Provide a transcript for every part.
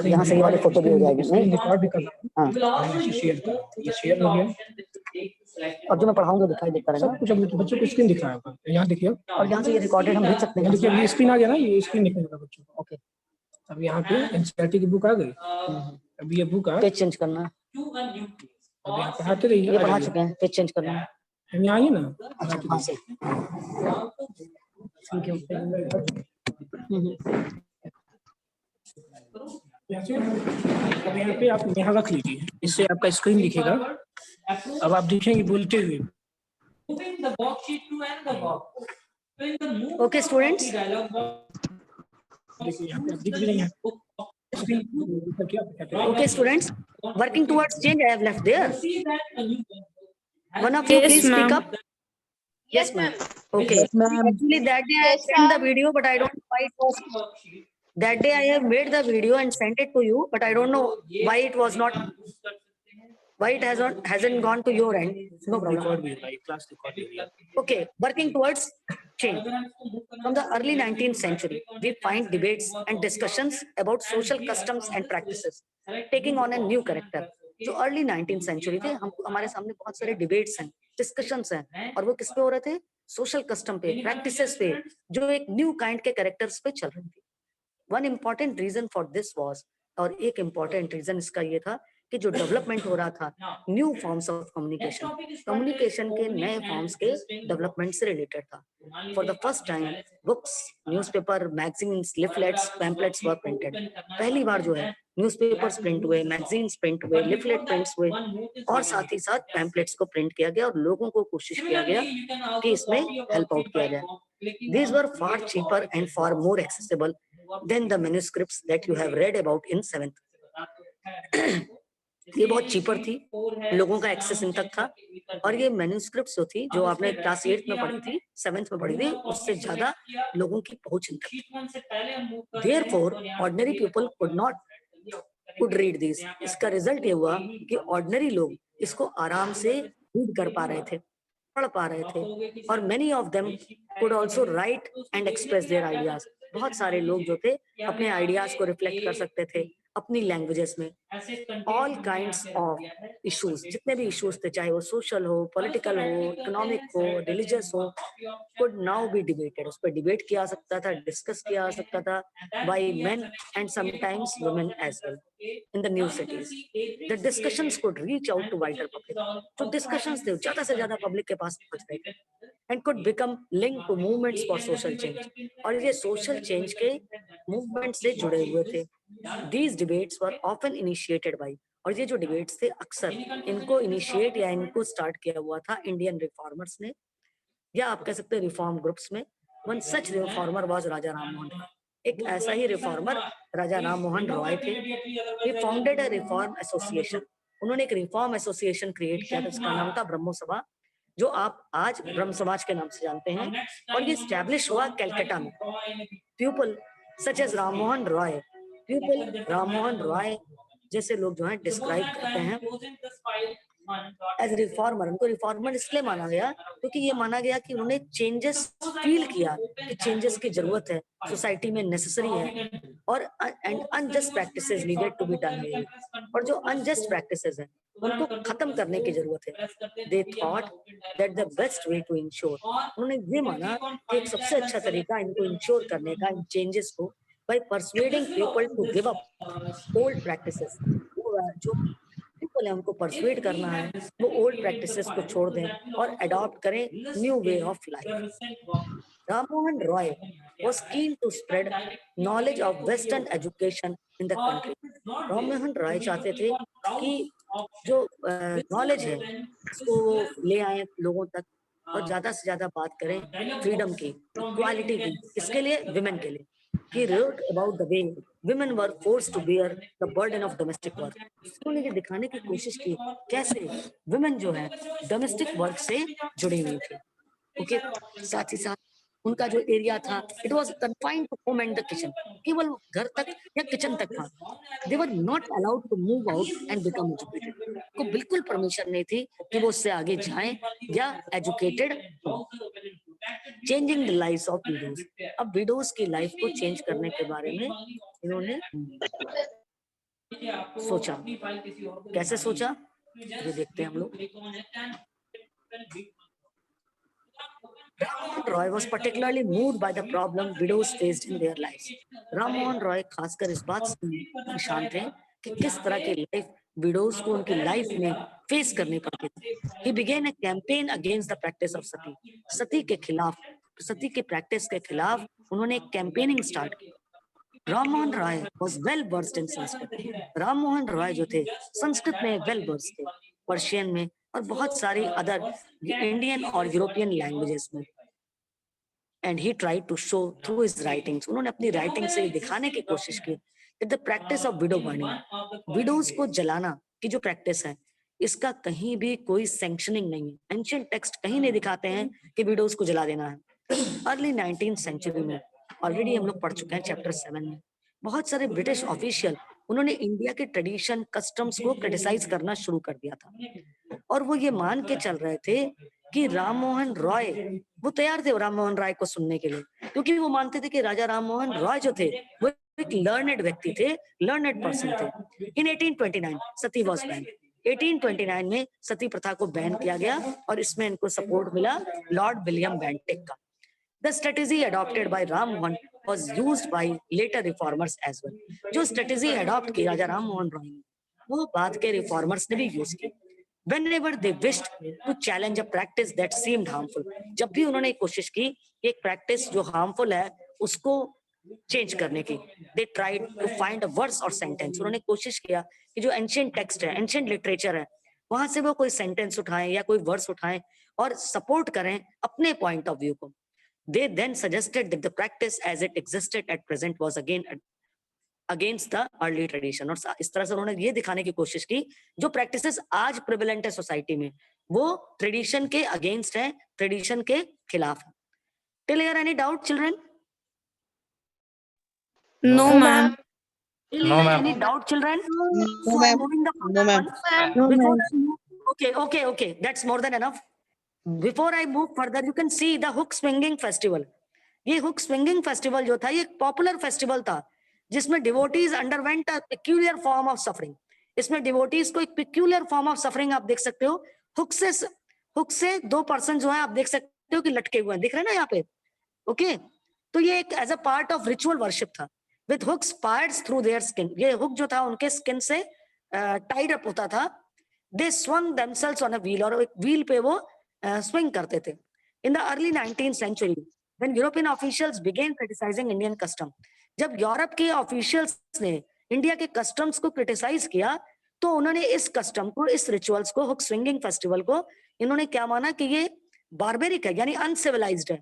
यहाँ से ये वाली फोटो भी हो जाएगी। नहीं रिकॉर्ड भी करना है। हाँ शेयर कर, ये शेयर हो गया। अब जो मैं पढ़ाऊंगा दिखाई देता रहेगा। सब कुछ अब बच्चों को स्क्रीन दिख रहा है, यहाँ देखिए। और यहाँ से ये रिकॉर्डेड हम भेज सकते हैं। देखिए ये स्क्रीन आ गया ना, ये स्क्रीन दिखने लगा बच्चों को। ओके, अब यहाँ पे एनसीईआरटी की बुक आ गई। अब ये बुक आ, पेज चेंज करना है। अब यहाँ पढ़ाते रहिए। ये पढ़ा चुके हैं, पेज चेंज करना है। हम यहाँ आइए ना। अच्छा हाँ सही, थैंक यू। अब यहाँ पे आप यहाँ रख लीजिए, इससे आपका स्क्रीन दिखेगा। अब आप देखेंगे बोलते हुए। ओके स्टूडेंट्स, देखिए यहाँ पे आप दिख भी नहीं है। okay students, working towards change I have left there. One of you please speak up. Yes ma'am. Okay. Yes, ma'am. Actually that day I sent the video, but I don't know why it was. That day I have made the video and sent it to you, but I don't know why it was not, why it hasn't gone to your end. No problem. Okay, working towards change. From the early 19th century, we find debates and discussions about social customs and practices taking on a new character. जो early 19th century थे, हम हमारे सामने बहुत सारे debates हैं, discussions हैं, और वो किस पे हो रहे थे? सोशल कस्टम पे, प्रैक्टिसेस पे, जो एक न्यू काइंड के कैरेक्टर्स पे चल रही थी। One important reason for this was, और एक इम्पॉर्टेंट रीजन इसका ये था कि जो डेवलपमेंट हो रहा था, new forms of communication, communication के नए फॉर्म्स के डेवलपमेंट से रिलेटेड था। For the first time books, newspaper, magazines, leaflets, pamphlets were printed. पहली बार जो है न्यूज़पेपर्स प्रिंट हुए, मैगजीन्स प्रिंट हुए, लिफलेट प्रिंट्स हुए, और साथ ही साथ पैम्पलेट्स को प्रिंट किया गया और लोगों को कोशिश किया गया कि इसमें हेल्प आउट किया जाए। These were far cheaper and far more accessible than the manuscripts that you have read about in 7th। ये बहुत चीपर थी, लोगों का एक्सेस इन तक था, और ये मैन्यूस्क्रिप्ट्स जो थी, जो आपने क्लास 8 में पढ़ी थी, 7th में पढ़ी थी, उससे ज्यादा लोगों की पहुंच इन तक थी। Therefore, ordinary people could read these। इसका रिजल्ट ये हुआ कि ऑर्डिनरी लोग इसको आराम से रीड कर पा रहे थे, पढ़ पा रहे थे, और many of them could also write and express their ideas। बहुत सारे लोग जो थे अपने आइडियाज को रिफ्लेक्ट कर सकते थे अपनी लैंग्वेजेस में। ऑल काइंड्स ऑफ इश्यूज, जितने भी इश्यूज थे, चाहे वो सोशल हो, पॉलिटिकल हो, इकोनॉमिक हो, रिलीजियस हो, could now be debated। उस पर डिबेट किया जा सकता था, डिस्कस किया जा सकता था by men and sometimes women as well in the new cities। The discussions could reach out to wider public। जो discussions थे ज्यादा से ज्यादा पब्लिक के पास पहुंच रहे थे, and could become linked to movements for social change। और ये सोशल चेंज के मूवमेंट से जुड़े हुए थे। These debates were often initiated by, और ये जो डिबेट्स थे अक्सर इनको इनिशिएट या इनको स्टार्ट किया हुआ था इंडियन रिफॉर्मर्स ने, या आप कह सकते हैं रिफॉर्म ग्रुप्स में। वन सच रिफॉर्मर वाज राजा राम मोहन रॉय। एक ऐसा ही रिफॉर्मर राजा राम मोहन रॉय थे। ही फाउंडेड अ रिफॉर्म एसोसिएशन। उन्होंने एक रिफॉर्म एसोसिएशन क्रिएट किया था, उसका नाम था ब्रह्मो सभा, जो आप आज ब्रह्म समाज के नाम से जानते हैं, और ये स्टैब्लिश हुआ कलकत्ता में। People such as Ram Mohan Roy, people Ram Mohan Roy जैसे लोग जो हैं डिस्क्राइब करते हैं एज रिफॉर्मर। उनको रिफॉर्मर इसलिए माना गया क्योंकि ये माना गया कि उन्होंने चेंजेस फील किया कि चेंजेस की जरूरत है, सोसाइटी में नेसेसरी है, और and unjust practices needed to be done. और जो अनजस्ट प्रैक्टिसेस हैं उनको खत्म करने की जरूरत है। They thought that the best way to ensure, उन्होंने ये माना कि एक सबसे अच्छा तरीका इनको इंश्योर करने का इन चेंजेस को, by persuading people to give up old practices। जो पीपल है उनको परसुएड करना है वो ओल्ड प्रैक्टिसेस को छोड़ दें और अडॉप्ट करें new way of life. Rammohan Roy was keen to spread knowledge of Western education in the country। Rammohan Roy चाहते थे कि जो नॉलेज है उसको ले आए लोगों तक, और ज्यादा से ज्यादा बात करें फ्रीडम की, इक्वालिटी की। इसके लिए विमेन के लिए he wrote about the way women were forced to bear the burden of domestic work। उन्होंने ये दिखाने की कोशिश की कैसे women जो है डोमेस्टिक वर्क से जुड़ी हुई थी। ओके, साथ ही साथ उनका जो एरिया था it was confined to home and the kitchen, केवल घर तक या किचन तक था। They were not allowed to move out and become educated. को बिल्कुल परमिशन नहीं थी कि वो उससे आगे जाएं या एजुकेटेड हो। Changing the lives of widows. अब विडोज की लाइफ को चेंज करने के बारे में इन्होंने सोचा। कैसे सोचा ये देखते हैं हम लोग। Ram Mohan Roy was particularly moved by the problem widows faced in their lives. Ram Mohan Roy खासकर इस बात से परेशान थे कि किस तरह की लाइफ विडोज को उनकी लाइफ में फेस करनी पड़ती थी। He began a campaign against the practice of sati. सती के खिलाफ, सती के प्रैक्टिस के खिलाफ उन्होंने एक कैंपेनिंग स्टार्ट की। Ram Mohan Roy was well versed in Sanskrit. Ram Mohan Roy जो थे संस्कृत में वेल वर्स थे, पर्शियन में और बहुत सारी अदर इंडियन और यूरोपियन लैंग्वेजेस में। And he tried to show through his writings, उन्होंने अपनी राइटिंग से दिखाने की कोशिश की that the practice of widow burning, widows को जलाना की जो प्रैक्टिस है, इसका कहीं भी कोई सैंक्शनिंग नहीं है। एंशिएंट टेक्स्ट कहीं नहीं दिखाते हैं कि विडोज को जला देना है। अर्ली 19th सेंचुरी में ऑलरेडी हम लोग पढ़ चुके हैं चैप्टर 7 में, बहुत सारे ब्रिटिश ऑफिशियल उन्होंने इंडिया के ट्रेडिशन कस्टम्स को क्रिटिसाइज करना शुरू कर दिया था और वो ये मान के चल रहे थे कि राम मोहन रॉय, वो तैयार थे राम मोहन रॉय को सुनने के लिए, क्योंकि वो मानते थे कि राजा राम मोहन रॉय जो थे वो एक लर्नेड व्यक्ति थे, लर्नेड पर्सन थे। इन 1829 सती वॉज बैन। 1829 में सती प्रथा को बैन किया गया और इसमें इनको सपोर्ट मिला लॉर्ड विलियम बेंटिक का। The strategy adopted by Ram Mohan was used by later reformers as well. जो strategy adopt की राजा राम मोहन रॉय ने, वो बाद के रिफॉर्मर्स ने भी यूज की। Whenever they wished to challenge a practice that seemed harmful, जब भी उन्होंने कोशिश की कि एक प्रैक्टिस जो हार्मफुल है उसको चेंज करने की, they tried to find a verse or sentence, उन्होंने कोशिश किया कि जो एंशिएंट टेक्स्ट है, एंशिएंट लिटरेचर है, वहां से वो कोई सेंटेंस उठाएं या कोई वर्स उठाएं और सपोर्ट करें अपने पॉइंट ऑफ व्यू को। They then suggested that the practice as it existed at present was again against the early tradition, और इस तरह से उन्होंने ये दिखाने की कोशिश की जो प्रैक्टिसेस आज प्रिवेलेंट है सोसाइटी में वो ट्रेडिशन के अगेंस्ट है, ट्रेडिशन के खिलाफ है। Till here any doubt children? No, ma'am. No, ma'am. Any doubt children? No, ma'am. No, ma'am. Okay, that's more than enough. Before I move further, you can see the hook swinging festival. ये hook swinging festival जो था ये एक popular festival था जिसमें devotees underwent a peculiar form of suffering. इसमें devotees को एक पेक्यूलियर फॉर्म ऑफ सफरिंग आप देख सकते हो। हुक से 2 पर्सन जो है आप देख सकते हो कि लटके हुए हैं, दिख रहे हैं ना यहाँ पे। ओके, तो ये एक as a part of ritual worship था with hooks parts through their skin. ये हुक जो था उनके स्किन से टाइड अप होता था। They swung themselves on a wheel, और एक व्हील पे वो स्विंग करते थे। In the early 19th century when European officials began criticizing Indian custom, जब यूरोप के ऑफिशियल्स ने इंडिया के कस्टम्स को क्रिटिसाइज किया तो उन्होंने इस कस्टम को, इस रिचुअल्स को, हुक स्विंगिंग फेस्टिवल को इन्होंने क्या माना कि ये बारबेरिक है, यानी अनसिविलाइज्ड है,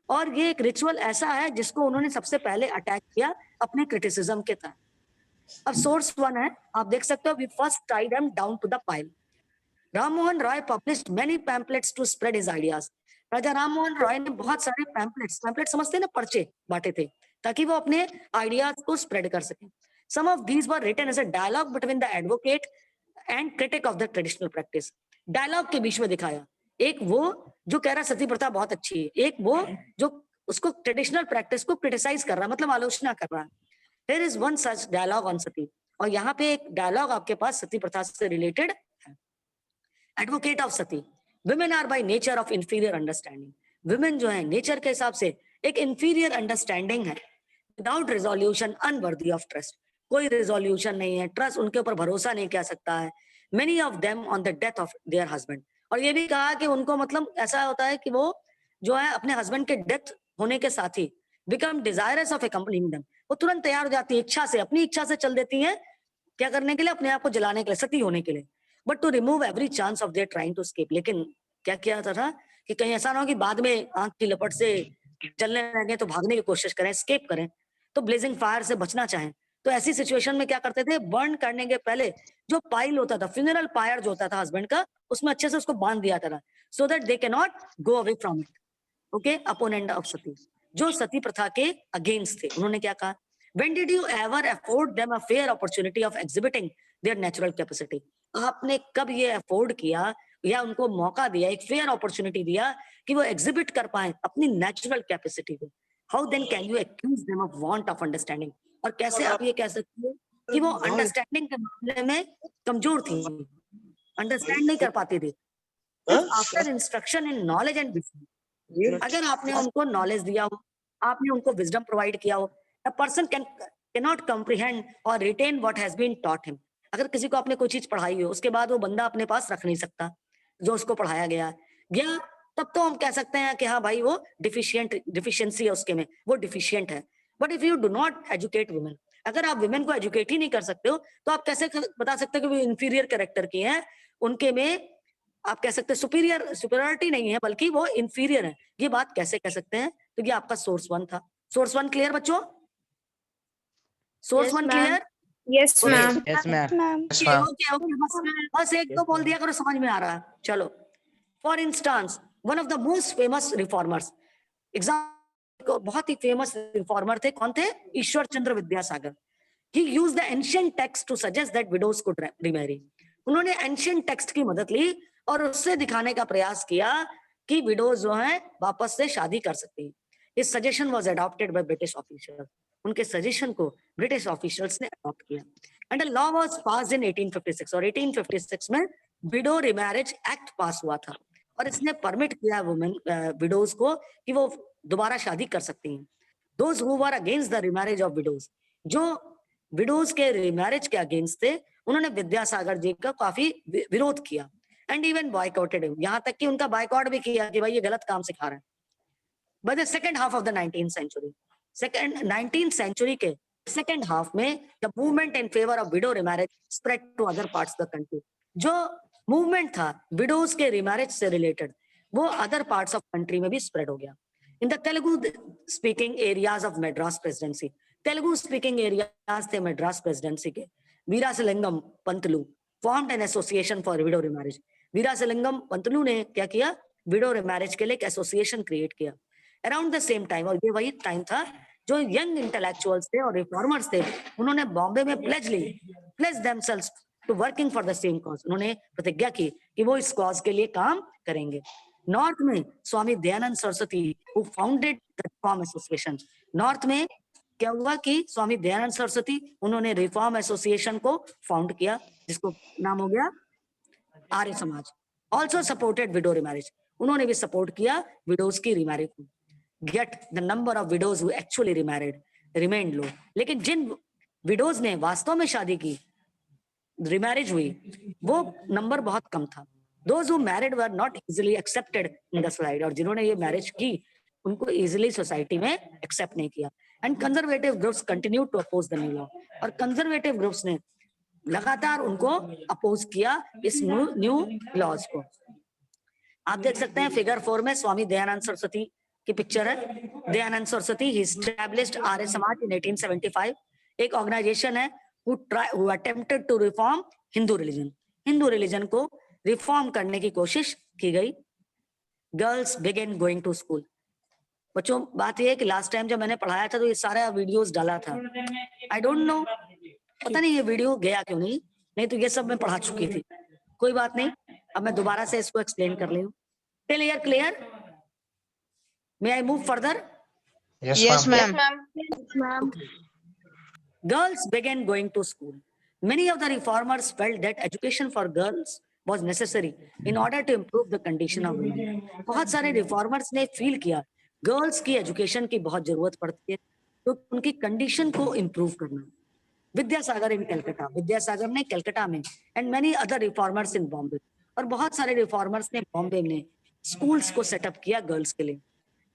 और ये एक रिचुअल ऐसा है जिसको उन्होंने सबसे पहले अटैक किया अपने क्रिटिसिज्म के तहत। अब सोर्स 1 है, आप देख सकते हो, we first tied them down to the pile. Ram Mohan Roy published many pamphlets to spread his ideas. Raja Ram Mohan Roy ने बहुत सारे पैम्पलेट समझते हैं ना, पर्चे बांटे थे ताकि वो अपने आइडियाज को स्प्रेड कर सके। Some of these were written as a dialogue between the advocate and critic of the traditional practice. Dialogue के बीच में दिखाया, एक वो जो कह रहा सती प्रथा बहुत अच्छी है, एक वो जो उसको ट्रेडिशनल प्रैक्टिस को क्रिटिसाइज कर रहा है, मतलब आलोचना कर रहा है। There is one such dialogue on सती, और यहाँ पे एक डायलॉग आपके पास सती प्रथा से रिलेटेड है। Advocate of Sati, women are by nature of inferior understanding. women जो है नेचर के हिसाब से एक इंफीरियर अंडरस्टैंडिंग है, without resolution unworthy of trust, कोई रेजोल्यूशन नहीं है, ट्रस्ट उनके ऊपर भरोसा नहीं कर सकता है। Many of them on the death of their husband, और ये भी कहा कि उनको मतलब ऐसा होता है कि वो जो है अपने हस्बैंड के डेथ होने के साथ he become desirous of accompanying them, वो तुरंत तैयार हो जाती है, इच्छा से, अपनी इच्छा से चल देती है, क्या करने के लिए, अपने आप को जलाने के लिए, सती होने के लिए। But to remove every chance of their trying to escape, लेकिन क्या किया जाता था कि कहीं ऐसा ना हो कि बाद में आंख की लपट से चलने लगे तो भागने की कोशिश करें, स्केप करें, तो ब्लेजिंग फायर से बचना चाहें, तो ऐसी सिचुएशन में क्या करते थे, बर्न करने के पहले जो पाइल होता था, फ्यूनरल पायर जो होता था हस्बैंड का, उसमें अच्छे से उसको बांध दिया था, so that they can not go away from it. Okay, opponent of sati, जो सती प्रथा के अगेंस्ट थे, उन्होंने क्या कहा, when did you ever afford them a fair opportunity of exhibiting their natural capacity? आपने कब ये अफोर्ड किया या उनको मौका दिया, एक फेयर अपॉर्चुनिटी दिया कि वो एग्जिबिट कर पाए अपनी नेचुरल कैपेसिटी को। How then can you accuse them of want of understanding, और कैसे आप ये कह सकते हो कि वो अंडरस्टैंडिंग के मामले में कमजोर थी, अंडरस्टैंड नहीं कर पाती थी। After instruction in knowledge and wisdom, अगर आपने उनको नॉलेज दिया हो, आपने उनको विजडम प्रोवाइड किया हो, a person can not comprehend और retain what has been taught him. अगर किसी को आपने कोई चीज पढ़ाई हो, उसके बाद वो बंदा अपने पास रख नहीं सकता जो उसको पढ़ाया गया है, या तब तो हम कह सकते हैं कि हाँ भाई वो डिफिशियंसी है उसके में, वो डिफिशियंट है। But if you do not educate women, अगर आप वुमेन को एजुकेट ही नहीं कर सकते हो, तो आप कैसे बता सकते हो कि वो इंफीरियर कैरेक्टर की हैं, उनके में आप कह सकते हैं सुपीरियरिटी नहीं है, बल्कि वो इंफीरियर है। ये बात कैसे कह सकते हैं? तो ये आपका सोर्स 1 था। सोर्स 1 क्लियर बच्चों? Source 1 clear? Yes, ma'am. Yes, ma'am. बस एक तो बोल दिया करो, समझ में आ रहा है। चलो, for instance one of the most famous reformers, example बहुत ही फेमस रिफॉर्मर थे, कौन थे? Ishwar Chandra Vidyasagar. He used the ancient text to suggest that widows could remarry. उन्होंने एंशियंट टेक्स्ट की मदद ली और उससे दिखाने का प्रयास किया कि विडोज जो हैं वापस से शादी कर सकती हैं। इस suggestion was adopted by British officials, उनके सजेशन को ब्रिटिश ऑफिशियल्स ने अडॉप्ट किया and a law was passed in 1856, और 1856 में विडो रिमैरिज एक्ट पास हुआ था और इसने परमिट किया वुमेन विडोज को कि वो दोबारा शादी कर सकती हैं। Those who were against the remarriage of widows, जो विडोज के रिमैरिज के अगेंस्ट थे, उन्होंने विद्यासागर जी का काफी विरोध किया एंड इवन बॉयकॉटेड हिम, यहाँ तक कि उनका बायकॉट भी किया कि भाई ये गलत काम सिखा रहे हैं। By the second half of the 19th century, 19th century के सेकंड हाफ में the movement in favour of widow remarriage spread to other parts of the country. जो मूवमेंट था विडोज के रिमैरिज से रिलेटेड, वो अदर पार्ट्स ऑफ कंट्री में भी spread हो गया। In the Telugu speaking areas of Madras presidency, Telugu speaking areas थे मद्रास प्रेसिडेंसी के, Veeresalingam Pantulu formed an association for widow remarriage. Veerasalingam Pantulu ने क्या किया? विडो रिमैरिज के लिए एक एसोसिएशन क्रिएट किया अराउंड द सेम टाइम, और ये वही टाइम था जो यंग इंटेलेक्चुअल्स थे और रिफॉर्मर्स थे, उन्होंने बॉम्बे में pledge themselves to working for the same cause. उन्होंने प्रतिज्ञा की कि वो इस कॉज के लिए काम करेंगे। नॉर्थ में Swami Dayanand Saraswati who founded the reform association, north में क्या हुआ कि स्वामी दयानंद सरस्वती उन्होंने रिफॉर्म एसोसिएशन को फाउंड किया, जिसको नाम हो गया Arya Samaj. Also supported window remarriage, उन्होंने भी सपोर्ट किया विडोज की रिमैरिज को। Get the number of widows who actually remarried remained low, लेकिन जिन विडोज ने वास्तव में शादी की, रिमैरिज हुई, वो नंबर बहुत कम था। Those who married were not easily accepted in the society, और जिन्होंने ये मैरिज की उनको इजीली सोसाइटी में एक्सेप्ट नहीं किया। And conservative groups continue to oppose the new law, और कंजर्वेटिव ग्रुप्स ने लगातार उनको अपोज किया इस न्यू लॉज को। आप देख सकते हैं फिगर 4 में स्वामी दयानंद सरस्वती की पिक्चर है। दयानंद सरस्वती ही एस्टैब्लिश्ड आर्य समाज इन 1875, एक ऑर्गेनाइजेशन है who attempted to reform Hindu religion, Hindu religion को रिफॉर्म करने की कोशिश की गई। Girls begin going to school, बच्चों बात ये है कि लास्ट टाइम जब मैंने पढ़ाया था तो ये सारा वीडियोस डाला था, आई डोंट नो, पता नहीं ये वीडियो गया क्यों नहीं तो ये सब मैं पढ़ा चुकी थी। कोई बात नहीं, अब मैं दोबारा से इसको एक्सप्लेन कर रही हूँ। Till here clear? May I move further? Yes, ma'am. Girls began going to school. Many of the reformers felt that education for girls was necessary in order to improve the condition of women. बहुत सारे reformers ने feel किया girls की education की बहुत जरूरत पड़ती है तो उनकी कंडीशन को इम्प्रूव करना। विद्यासागर इन कलकत्ता, विद्यासागर ने कलकत्ता में, एंड मेनी अदर रिफॉर्मर्स इन बॉम्बे, और बहुत सारे रिफॉर्मर्स ने बॉम्बे में स्कूल्स को सेटअप किया गर्ल्स के लिए।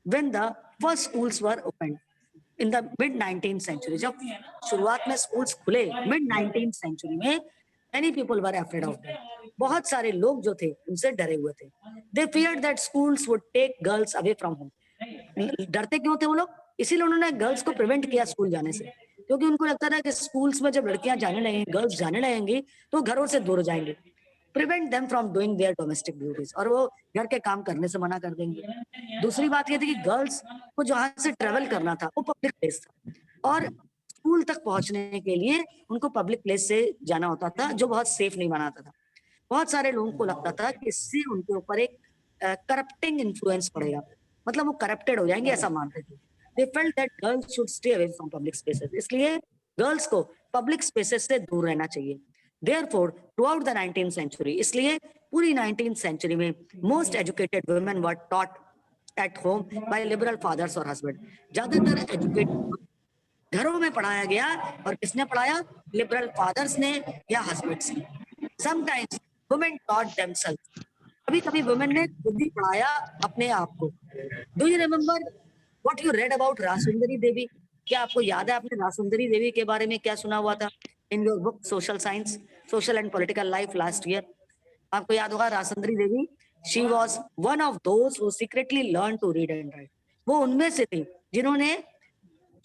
When the first schools were opened in the mid 19th century, जब शुरुआत में स्कूल्स खुले mid 19th century में, many people were afraid of them. बहुत सारे लोग जो थे उनसे डरे हुए थे। They feared that schools would take girls away from home. डरते क्यों थे वो लोग? इसीलिए उन्होंने गर्ल्स को प्रिवेंट किया स्कूल जाने से, क्योंकि उनको लगता था कि स्कूल्स में जब लड़कियां जाने लगेंगी, गर्ल्स जाने लगेंगी तो घरों से दूर हो जाएंगे। Prevent them from doing there domestic duties, और वो घर के काम करने से मना कर देंगे। दूसरी बात ये थी कि गर्ल्स को जहां से ट्रेवल करना था वो पब्लिक प्लेस था, और स्कूल तक पहुंचने के लिए उनको पब्लिक प्लेस से जाना होता था, जो बहुत सेफ नहीं बनाता था। बहुत सारे लोगों को लगता था कि इससे उनके ऊपर एक करप्टिंग इन्फ्लुएंस पड़ेगा, मतलब वो करप्टेड हो जाएंगे, ऐसा मानते थे। They felt that girls should stay away from public spaces, इसलिए गर्ल्स को पब्लिक स्पेसेस से दूर रहना चाहिए। Therefore, throughout the 19th century, इसलिए पूरी 19th century में most educated women were taught at home by liberal fathers और husband। ज्यादातर एजुकेटेड घरों में पढ़ाया गया, और किसने पढ़ाया? लिबरल फादर्स ने या हस्बैंड्स ने। समटाइम्स वुमेन टॉट देमसेल्फ, कभी कभी वुमेन ने खुद ही पढ़ाया अपने आप को। Do you remember what you read about Rassundari Devi? क्या आपको याद है आपने रासुंदरी देवी के बारे में क्या सुना हुआ था in your book social science, social and political life last year? आपको याद होगा Rassundari Devi, she was one of those who secretly learn to read and write. वो उनमें से थी जिन्होंने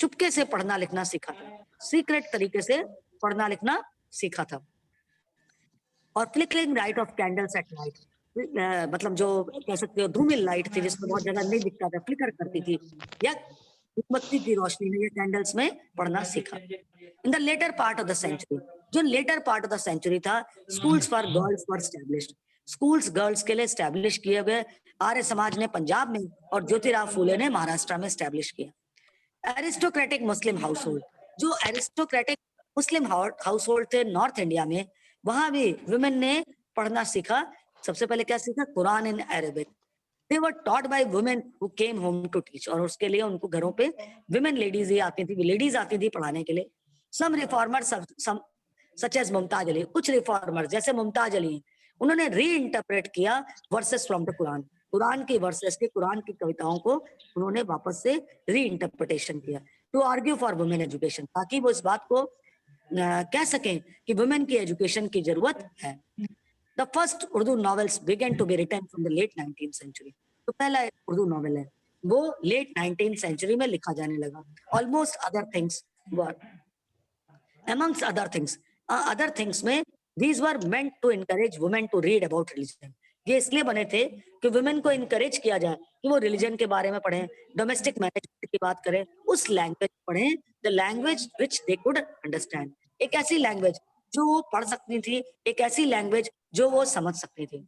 चुपके से पढ़ना लिखना सीखा था, सीक्रेट तरीके से पढ़ना लिखना सीखा था। और flickering light of candles at night, मतलब जो कह सकते हो धूमिल लाइट थी जिसमें बहुत जगह नहीं दिखता था, फ्लिकर करती थी, या मोमबत्ती की रोशनी में या कैंडल्स में पढ़ना सीखा। In the later part of the century, जो later part of the century था, schools for girls were established, schools girls के लिए एस्टैब्लिश किए गए। आर्य समाज ने पंजाब में और ज्योतिराव फूले ने महाराष्ट्र में एस्टैब्लिश किया। एरिस्टोक्रेटिक मुस्लिम हाउसहोल्ड, जो एरिस्टोक्रेटिक मुस्लिम हाउसहोल्ड थे नॉर्थ इंडिया में, वहां भी वुमेन ने पढ़ना सीखा। सबसे पहले क्या सीखा? Quran in Arabic. They were taught by women who came home to teach, और उसके लिए उनको घरों पे वुमेन लेडीज ही आती थी, लेडीज आती थी पढ़ाने के लिए। Some reformers such as Mumtaz Ali, कुछ रिफॉर्मर जैसे मुमताज अली, उन्होंने री इंटरप्रेट किया verses from the Quran, Quran की वर्सेस के, कुरान की कविताओं को उन्होंने वापस से री इंटरप्रिटेशन किया to argue for women education, ताकि वो इस बात को कह सकें कि वुमेन की एजुकेशन की जरूरत है। The first Urdu novels began to be written from the late 19th century. तो पहला उर्दू नॉवेल है वो लेट 19th century में लिखा जाने लगा। Almost other things were, amongst other things में these were meant to encourage women to read about religion। ये इसलिए बने थे कि वुमेन को इनकरेज किया जाए कि वो रिलीजन के बारे में पढ़ें, डोमेस्टिक मैनेजमेंट की बात करें, उस लैंग्वेज पढ़ें, the language which they could understand, एक ऐसी लैंग्वेज जो वो पढ़ सकती थी, एक ऐसी लैंग्वेज जो वो समझ सकती थी।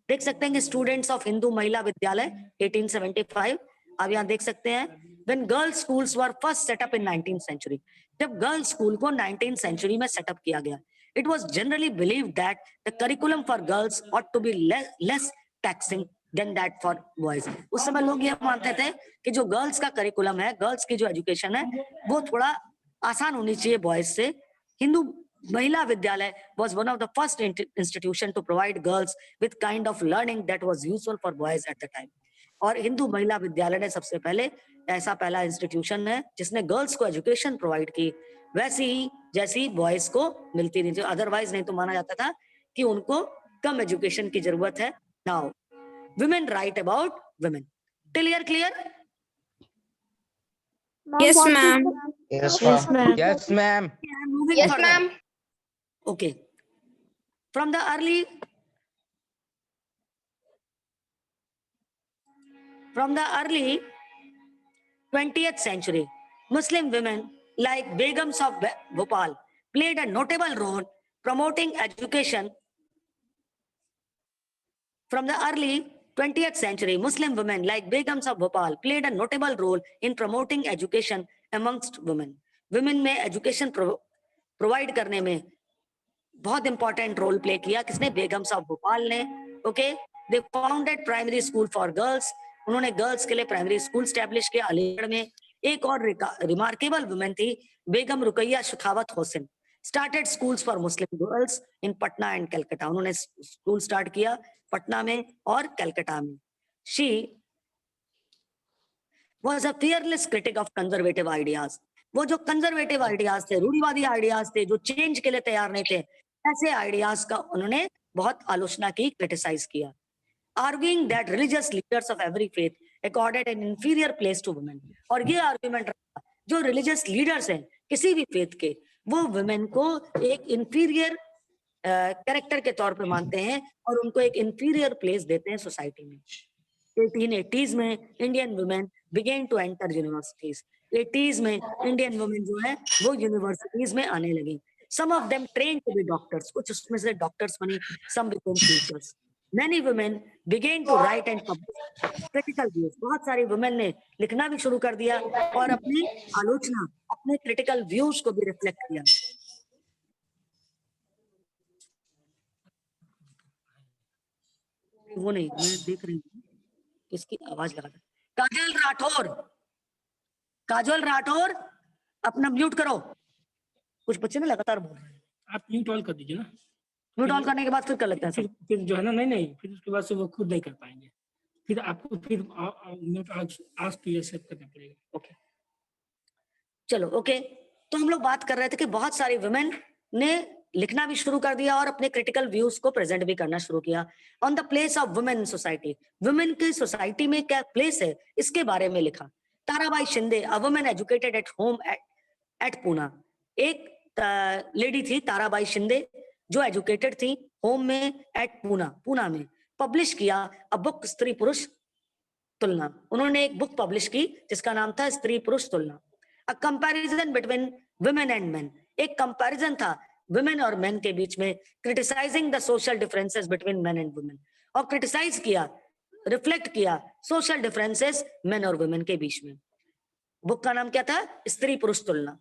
देख सकते हैं कि स्टूडेंट्स ऑफ हिंदू महिला विद्यालय 1875, आप यहाँ देख सकते हैं, when girls schools were first setup in 19th century, जब गर्ल्स स्कूल को 19th century में सेटअप किया गया, it was generally believed that the curriculum for girls ought to be less taxing than that for boys। उस समय लोग ये मानते थे कि जो गर्ल्स का करिकुलम है, गर्ल्स की जो एजुकेशन है, वो थोड़ा आसान होनी चाहिए बॉयज से। हिंदू महिला विद्यालय was one of the first institution to provide girls with kind of learning that was useful for boys at the time। और हिंदू महिला विद्यालय ने सबसे पहले ऐसा पहला इंस्टीट्यूशन है जिसने गर्ल्स को एजुकेशन प्रोवाइड की, वैसी ही जैसी बॉयज को मिलती नहीं थी। अदरवाइज नहीं तो माना जाता था कि उनको कम एजुकेशन की जरूरत है। Now women write about women, till here clear? Yes, ma'am. Yes, ma'am. Yes, ma'am. I'm moving Yes, further. ma'am. Okay, from the early 20th century, Muslim women like Begums of Bhopal played a notable role promoting education. From the early 20th century, Muslim women like Begums of Bhopal played a notable role in promoting education amongst women. Women में education provide करने में बहुत important role play किया किसने? Begums of Bhopal ने। Okay, they founded primary school for girls, उन्होंने girls के लिए प्राइमरी स्कूल स्टैब्लिश किया अलीगढ़ में। एक और रिमार्केबल वुमेन थी Begum Rukaiya Shekhawat Hussain, started schools for Muslim girls in Patna and Calcutta, उन्होंने स्कूल स्टार्ट किया पटना में और कलकत्ता में। She was a fearless critic of conservative ideas, वो जो कंजर्वेटिव आइडियाज थे, रूढ़िवादी आइडियाज थे, जो चेंज के लिए तैयार नहीं थे, ऐसे आइडियाज का उन्होंने बहुत आलोचना की, क्रिटिसाइज किया। Arguing that religious leaders of every faith accorded an inferior place to women, और ये आर्ग्यूमेंट रखा जो रिलीजियस लीडर्स हैं किसी भी फेथ के, वो वुमेन को एक इंफीरियर कैरेक्टर के तौर पे मानते हैं और उनको एक इंफीरियर प्लेस देते हैं सोसाइटी में। 1880s में Indian women began to enter universities, 80s में इंडियन वुमेन जो है वो यूनिवर्सिटीज में आने लगी। Some of them trained to be doctors, कुछ उसमें से डॉक्टर्स बनी, some became teachers. Many women began to write and publish critical views, बहुत सारी वुमेन ने लिखना भी शुरू कर दिया और अपनी आलोचना, अपने क्रिटिकल व्यूज को भी रिफ्लेक्ट किया। वो नहीं, मैं देख रही हूँ इसकी आवाज लगा था। काजल राठौर, काजल राठौर अपना म्यूट करो। कुछ बच्चे ना लगातार बोल रहे हैं। आप म्यूट ऑल कर दीजिए ना, म्यूट ऑन करने के बाद फिर कर लेते हैं सब। फिर जो है ना, नहीं फिर उसके बाद से वो खुद नहीं कर पाएंगे, फिर आपको फिर म्यूट आस्क टू एक्सेप्ट करना पड़ेगा। ओके चलो ओके। तो हम लोग बात कर रहे थे कि बहुत सारी वुमेन ने लिखना भी शुरू कर दिया और अपने क्रिटिकल व्यूज को प्रेजेंट भी करना शुरू किया। On the place of women in society, women की सोसाइटी में क्या प्लेस है इसके बारे में लिखा। Tarabai Shinde, a women educated at home at Poona. एक लेडी थी ताराबाई शिंदे जो एजुकेटेड थी होम में एट पूना में। पब्लिश किया अ बुक स्त्री पुरुष तुलना। उन्होंने एक बुक पब्लिश की जिसका नाम था Stri Purush Tulana. A comparison between women and men, एक कंपैरिजन था वुमेन और मेन के बीच में। Criticising the social differences between men and women, और क्रिटिसाइज किया, रिफ्लेक्ट किया सोशल डिफरेंसेस मेन और वुमेन के बीच में। बुक का नाम क्या था? स्त्री पुरुष तुलना।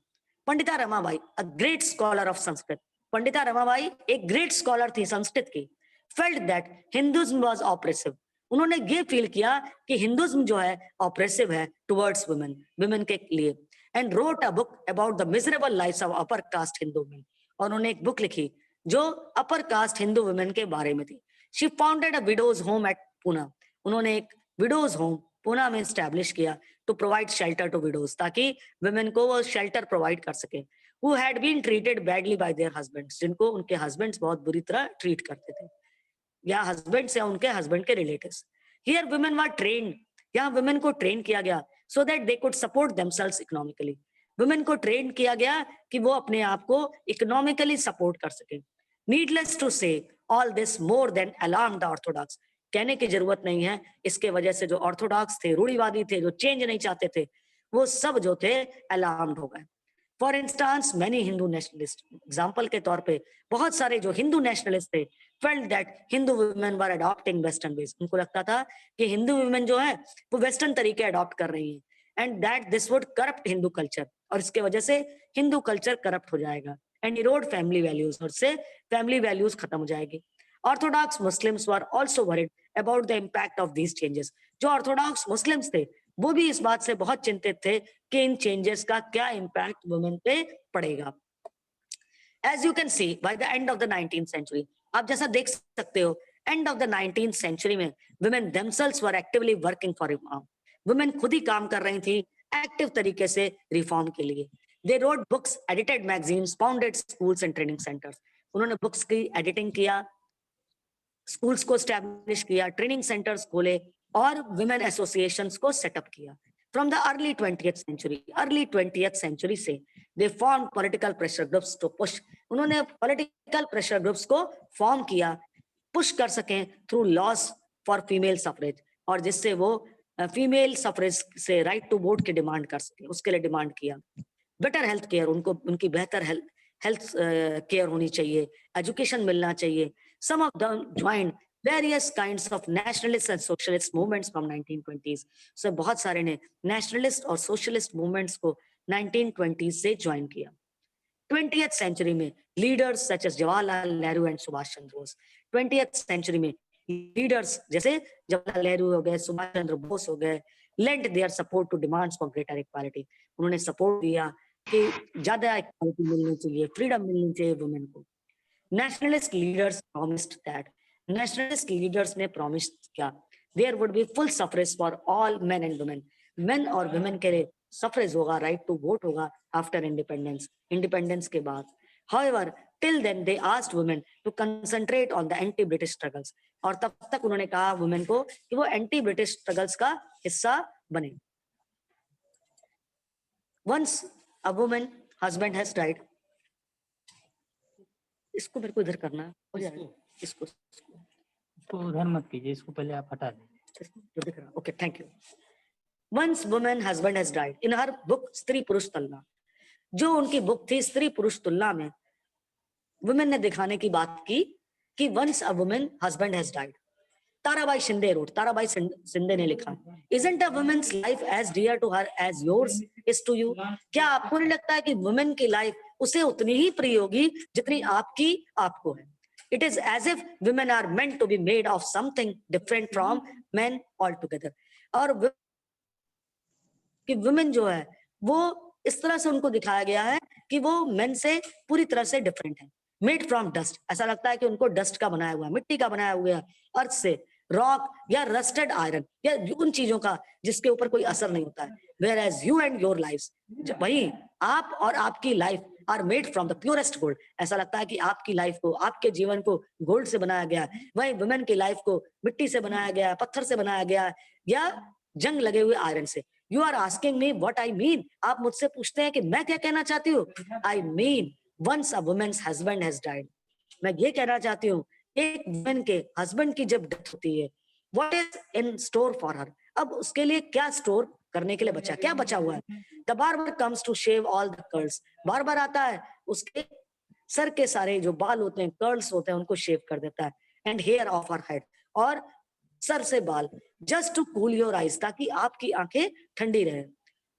Pandita Ramabai, a great scholar of Sanskrit, Pandita Ramabai एक ग्रेट स्कॉलर थी संस्कृत की। Felt that Hinduism was oppressive, उन्होंने ये फील किया कि हिंदुइज्म जो है ऑप्रेसिव है टुवर्ड्स वुमेन, वुमेन के लिए। And wrote a book about the miserable lives of upper caste Hindu women, और उन्होंने एक बुक लिखी जो अपर कास्ट हिंदू वुमेन के बारे में थी। She founded a widows home at Poona, उन्होंने एक विडोज होम पूना में स्टैब्लिश किया to provide shelter to widows, ताकि वुमेन को वो शेल्टर प्रोवाइड कर सके। Who had been treated badly by their husbands, जिनको उनके हस्बैंड्स बहुत बुरी तरह ट्रीट करते थे, या हस्बैंड्स या उनके हस्बैंड के relatives. Here women were trained, यहाँ वुमेन को ट्रेन किया गया so that they could support themselves economically. Women को ट्रेन किया गया कि वो अपने आप को इकोनॉमिकली सपोर्ट कर सके। नीडलेस टू से all this more than alarm the Orthodox, कहने की जरूरत नहीं है, इसके वजह से जो ऑर्थोडॉक्स थे, रूढ़िवादी थे, जो चेंज नहीं चाहते थे, वो सब जो थे अलार्म्ड हो गए। For instance many Hindu nationalist, example के तौर पे बहुत सारे जो हिंदू नेशनलिस्ट थे, felt that Hindu women were adopting western ways, उनको लगता था कि हिंदू वुमेन जो है वो वेस्टर्न तरीके अडॉप्ट कर रही हैं। And that this would corrupt Hindu culture, और इसके वजह से हिंदू कल्चर करप्ट हो जाएगा। एंड इरोड फैमिली वैल्यूज, और से फैमिली वैल्यूज खत्म हो जाएगी। Orthodox Muslims were also worried about the impact of these changes, जो ऑर्थोडॉक्स मुस्लिम्स थे वो भी इस बात से बहुत चिंतित थे कि इन चेंजेस का क्या इम्पैक्ट वुमेन पे पड़ेगा। As you can see by the end of the 19th century, आप जैसा देख सकते हो end of the 19th century में women themselves were actively working for reform, women खुद ही काम कर रही थी एक्टिव तरीके से रिफॉर्म के लिए। They wrote books, edited magazines, founded schools and training centres, उन्होंने बुक्स की एडिटिंग किया, स्कूल्स को स्टैब्लिश किया, ट्रेनिंग सेंटर्स खोले और वुमेन एसोसिएशंस को सेटअप किया। From the early 20th century से they form political pressure groups to push, उन्होंने पॉलिटिकल प्रेशर ग्रुप्स को फॉर्म किया, पुश कर सकें through laws for female suffrage, और जिससे वो फीमेल सफरेज से राइट टू वोट की डिमांड कर सके, उसके लिए डिमांड किया। बेटर हेल्थ केयर, उनको उनकी बेहतर हेल्थ केयर होनी चाहिए, एजुकेशन मिलना चाहिए। Some of them joined various kinds of nationalist and socialist movements from 1920s. So बहुत सारे ने nationalist और socialist movements को 1920s से join किया। 20th century में leaders such as Jawaharlal Nehru and Subhash Chandra Bose, 20th century में leaders जैसे जवाहरलाल नेहरू हो गए, सुभाष चंद्र बोस हो गए, lent their support to demands for greater equality, उन्होंने सपोर्ट दिया कि ज्यादा इक्वालिटी मिलनी चाहिए, फ्रीडम मिलनी चाहिए वुमेन को। Nationalist leaders promised that, nationalist leaders ने promise किया there would be full suffrage for all men and women, men और women के लिए suffrage होगा, right to vote होगा after independence, independence के बाद। However, till then they asked women to concentrate on the anti-British struggles, और तब तक उन्होंने कहा women को कि वो anti-British struggles का हिस्सा बने। Once a woman husband has died, इसको मेरे को इधर करना हो जाएगा, इसको उधर मत कीजिए, इसको पहले आप हटा दीजिए, जो दिख रहा। Okay thank you. Once woman husband has died, in her book Stri Purush तुलना, जो उनकी बुक थी स्त्री पुरुष तुलना में वुमेन ने दिखाने की बात की कि once a woman husband has died. Tarabai Shinde wrote, Tarabai Shinde ने लिखा, isn't a women's life as dear to her as yours is to you, क्या आपको नहीं लगता है कि वुमेन की लाइफ उसे उतनी ही प्रिय होगी जितनी आपकी आपको है। It is as if women are meant to be made of something different from men altogether. और कि women जो है वो इस तरह से उनको दिखाया गया है कि वो men से पूरी तरह से डिफरेंट है. Made from dust. ऐसा लगता है कि उनको डस्ट का बनाया हुआ है, मिट्टी का बनाया हुआ है, अर्थ से, रॉक या रस्टेड आयरन या उन चीजों का जिसके ऊपर कोई असर नहीं होता है. Whereas you and your lives, वही आप और आपकी life are made from the purest gold. ऐसा लगता है कि आपकी लाइफ को, आपके जीवन को गोल्ड से बनाया गया है. वही वुमेन की लाइफ को मिट्टी से बनाया गया है, पत्थर से बनाया गया है या जंग लगे हुए आयरन से. You are asking me what I mean. आप मुझसे पूछते हैं कि मैं क्या कहना चाहती हूँ. I mean once a women's husband has died. मैं ये कहना चाहती हूँ एक वुमेन के हस्बैंड की जब डेथ होती है, what is in store for her. अब उसके लिए क्या स्टोर करने के लिए बचा, क्या बचा हुआ है. The barber comes to shave all the curls. Barber आता है, उसके सर के सारे जो बाल होते हैं, कर्ल्स होते हैं, उनको शेव कर देता है. And hair of her head, और सर से बाल. Just to cool your eyes, ताकि आपकी आंखें ठंडी रहे,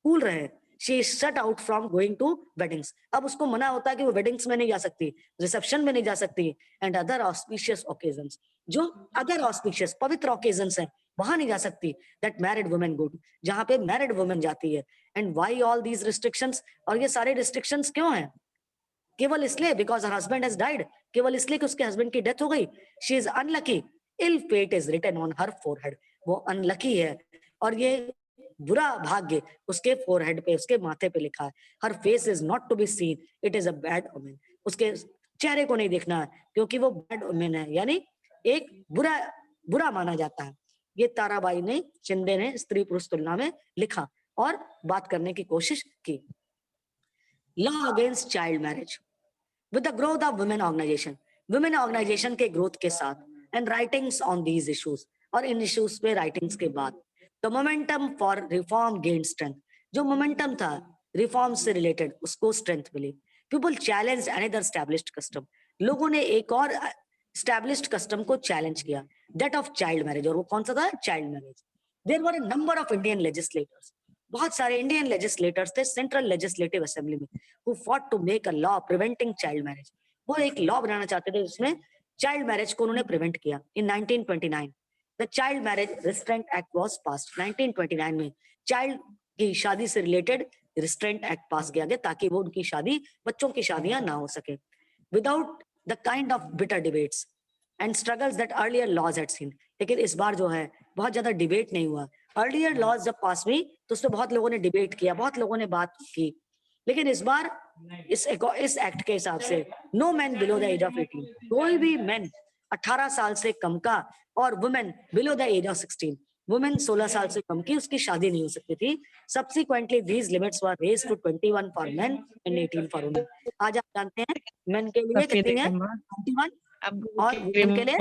कूल रहे. She is shut out from going to weddings. अब उसको मना होता है कि वो वेडिंग्स में नहीं जा सकती, रिसेप्शन में नहीं जा सकती. एंड अदर ऑस्पिशियस ओकेजन्स, जो अदर ऑस्पिशियस पवित्र ओकेजन्स हैं, वहां नहीं जा सकती. That married women go to, जहां पे मैरिड वुमेन जाती है. And why all these restrictions, और ये सारे रिस्ट्रिक्शंस क्यों हैं? केवल इसलिए because her husband has died, केवल इसलिए कि उसके हस्बैंड की डेथ हो गई. She is unlucky, ill fate is written on her forehead. वो अनलकी है और ये बुरा भाग्य उसके फोरहेड पे, उसके माथे पे लिखा है. Her face is not to be seen, it is a bad omen. उसके चेहरे को नहीं देखना है क्योंकि वो बैड ओमेन है, यानी एक बुरा माना जाता है. ये ताराबाई ने, शिंदे ने स्त्री पुरुष तुलना में लिखा और बात करने की कोशिश की. Law against child marriage. With the growth of women organisation के ग्रोथ के साथ and writings on these issues, और इन इश्यूज पे राइटिंग्स के बाद, the momentum for reform gain strength. जो मोमेंटम था रिफॉर्म से रिलेटेड, उसको स्ट्रेंथ मिली. People challenge another established custom. लोगों ने एक और एस्टैब्लिश्ड कस्टम को चैलेंज किया, दैट ऑफ चाइल्ड मैरिज. और वो कौन सा था? Child marriage. There were a number of Indian legislators. बहुत सारे इंडियन लेजिस्लेटर्स थे सेंट्रल लेजिस्लेटिव असेंबली में, who fought to make a law preventing child marriage. वो एक लॉ बनाना चाहते थे जिसमें चाइल्ड मैरिज को उन्होंने प्रिवेंट किया. इन 1929 the child marriage restraint act was passed. 1929 में चाइल्ड की शादी से रिलेटेड रिस्ट्रेंट एक्ट पास किया गया ताकि वो उनकी शादी, बच्चों की शादियां ना हो सके. Without the kind of bitter debates and struggles that earlier laws had seen. लेकिन इस बार जो है बहुत ज्यादा डिबेट नहीं हुआ. अर्लियर लॉज जब पास हुई तो उसमें बहुत लोगों ने डिबेट किया, बहुत लोगों ने बात की. लेकिन इस बार इस एक्ट के हिसाब से no man below the age of 18. कोई भी मैन 18 साल से कम का, और women below the age of 16, women 16 साल से कम की, उसकी शादी नहीं हो सकती थी. Subsequently these limits were raised to 21 for men and 18 for women. आज आप जानते हैं मेन के लिए कितनी है? 21, और वुमेन के लिए